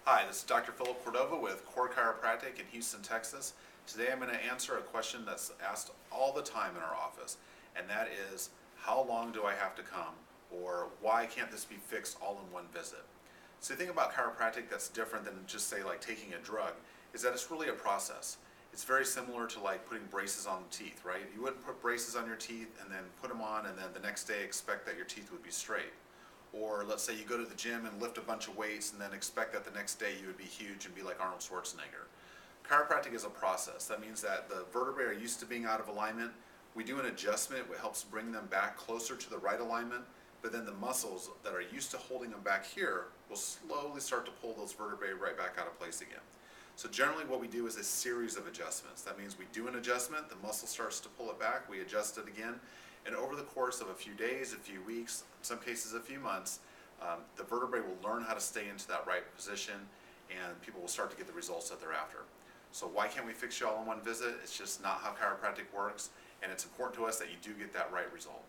Hi, this is Dr. Philip Cordova with Chiropractic in Houston, Texas. Today I'm going to answer a question that's asked all the time in our office, and that is, how long do I have to come? Or why can't this be fixed all in one visit? So the thing about chiropractic that's different than just say like taking a drug is that it's really a process. It's very similar to like putting braces on the teeth, right? You wouldn't put braces on your teeth and then put them on and then the next day expect that your teeth would be straight. Or let's say you go to the gym and lift a bunch of weights and then expect that the next day you would be huge and be like Arnold Schwarzenegger. Chiropractic is a process. That means that the vertebrae are used to being out of alignment. We do an adjustment which helps bring them back closer to the right alignment, but then the muscles that are used to holding them back here will slowly start to pull those vertebrae right back out of place again. So generally what we do is a series of adjustments. That means we do an adjustment, the muscle starts to pull it back, we adjust it again, and over the course of a few days, a few weeks, in some cases a few months, the vertebrae will learn how to stay into that right position and people will start to get the results that they're after. So why can't we fix you all in one visit? It's just not how chiropractic works, and it's important to us that you do get that right result.